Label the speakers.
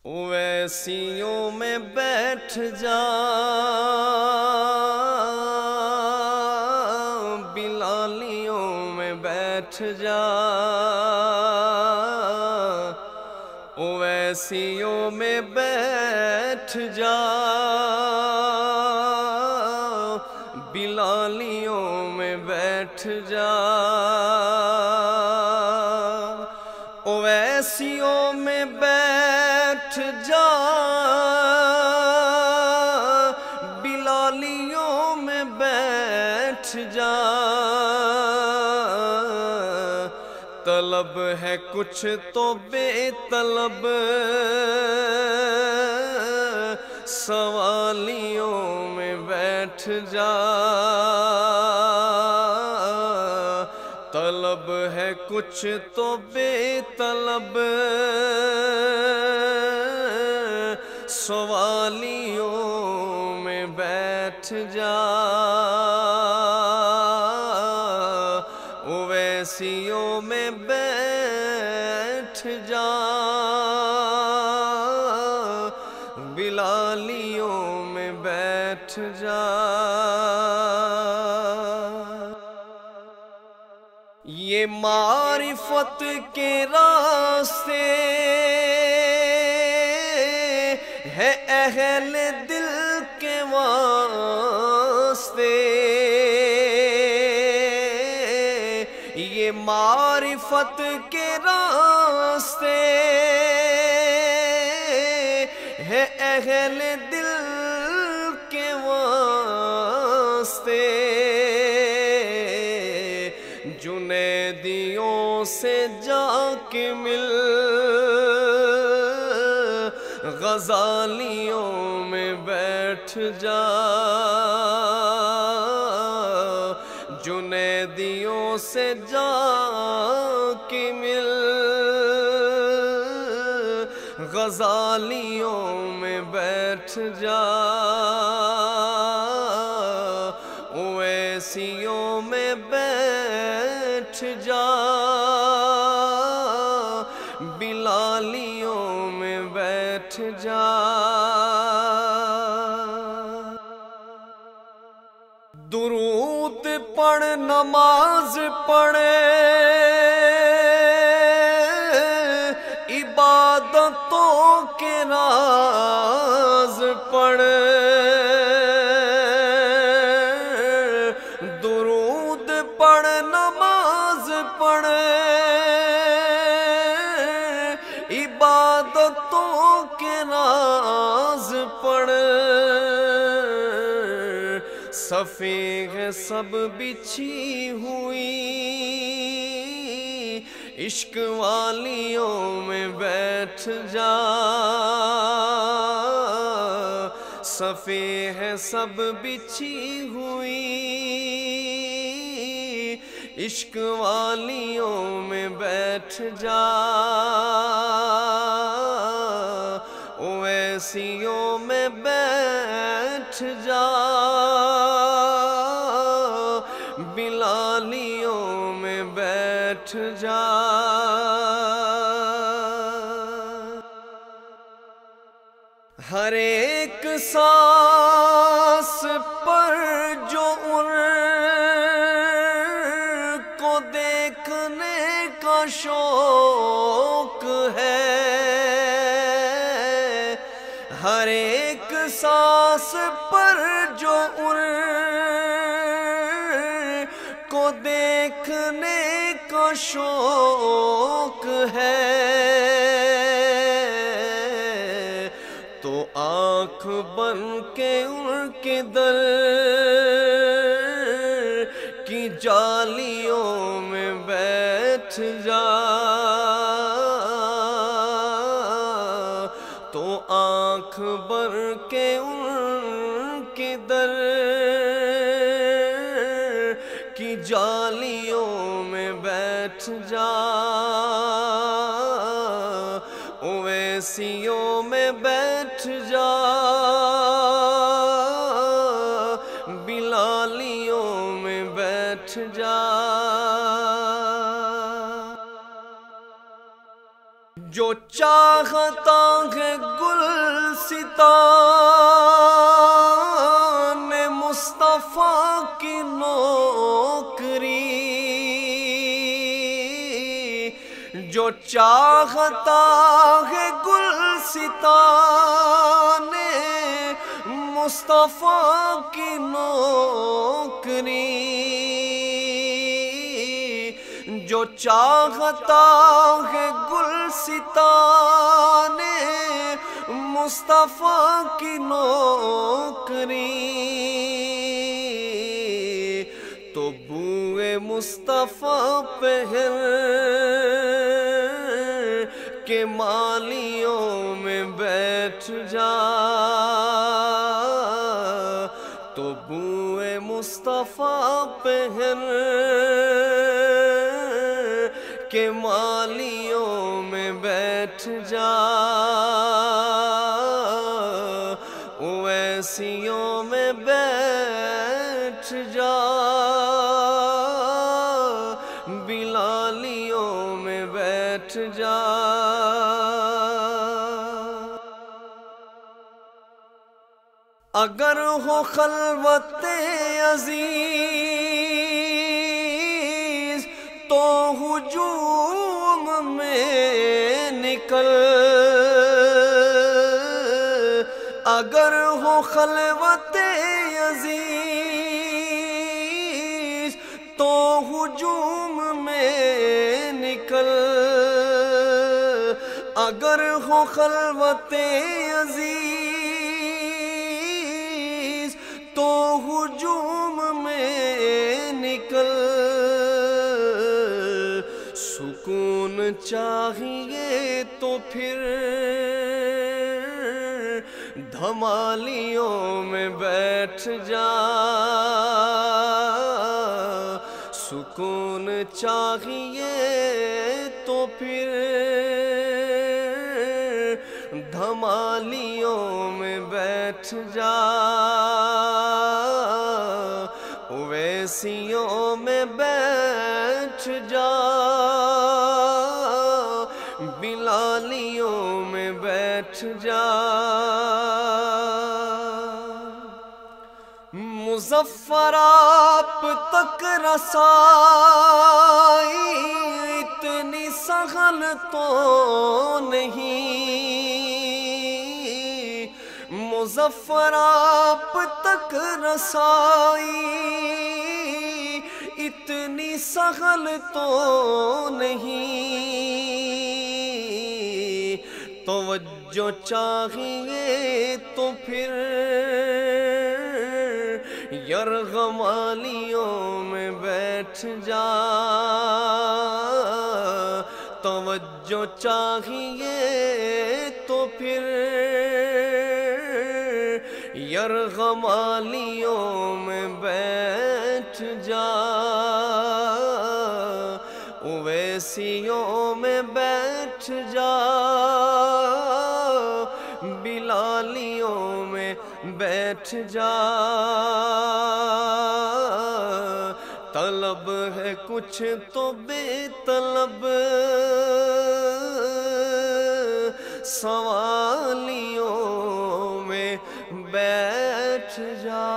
Speaker 1: اویسیوں میں بیٹھ جا، بلالیوں میں بیٹھ جا، اویسیوں میں بیٹھ جا، بلالیوں میں بیٹھ جا، اویسیوں میں بیٹھ جا، بلالیوں میں بیٹھ جا، طلب ہے کچھ تو بے طلب، سوالیوں میں بیٹھ جا، طلب ہے کچھ تو بے طلب، سوالیوں میں بیٹھ جا، اویسیوں میں بیٹھ جا، بلالیوں میں بیٹھ جا۔ یہ معرفت کے راستے ہے اہل دل کے واسطے، یہ معرفت کے راستے ہے اہل دل کے واسطے، جنیدیوں سے جا کے مل، غزالیوں میں بیٹھ جا، جنیدیوں سے جا کے مل، غزالیوں میں بیٹھ جا، اویسیوں میں بیٹھ جا، بلالیوں میں بیٹھ جا۔ درود پڑھ نماز پڑھ، عبادتوں کے راز پڑھ، درود پڑھ نماز پڑھ، عبادتوں کے راز پڑھ، صفیں ہے سب بچھی ہوئی، عشق والیوں میں بیٹھ جا، صفیں ہے سب بچھی ہوئی، عشق والیوں میں بیٹھ جا، اویسیوں میں بیٹھ جا، بلالیوں میں بیٹھ جا۔ ہر ایک سانس پر جو ان کو دیکھنے کا شوق ہے، ہر ایک سانس پر جو ان کو دیکھنے کا شوق ہے، تو آنکھ بن کے ان کے در کی جالیوں میں بیٹھ جا، تو آنکھ بن کے ان کے در کی جالیوں میں بیٹھ جا، اویسیوں میں بیٹھ جا، بلالیوں میں بیٹھ جا۔ جو چاہتا ہے گلستان مصطفیٰ کی نوکری، جو چاہتا ہے گلستان مصطفیٰ کی نوکری، جو چاہتا ہے گلستان مصطفیٰ کی نوکری، تو بوئے مصطفیٰ پہن کے مالیوں میں بیٹھ جا، تو بوئے مصطفیٰ پہن کے مالیوں میں بیٹھ جا، ویسیوں میں بیٹھ جا، بلالیوں میں بیٹھ جا۔ اگر ہو خلوت عزیز تو ہجوم میں نکل، اگر ہو خلوت عزیز تو ہجوم میں نکل، اگر ہو خلوت عزیز تو ہجوم میں نکل، سکون چاہیے تو پھر دھمالیوں میں بیٹھ جا، سکون چاہیے تو پھر دھمالیوں میں بیٹھ جا، ویسیوں میں بیٹھ جا، بلالیوں میں بیٹھ جا۔ مظفر آپ تک رسائی اتنی سہل تو نہیں، مظفر آپ تک رسائی اتنی سہل تو نہیں، توجہ چاہیے تو پھر یرغمالیوں میں بیٹھ جا، توجہ چاہیے تو پھر یرغمالیوں میں بیٹھ جا، اویسیوں میں بیٹھ جا، بلالیوں میں بیٹھ جا۔ طلب ہے کچھ تو بے طلب سوالیوں میں بیٹھ جا۔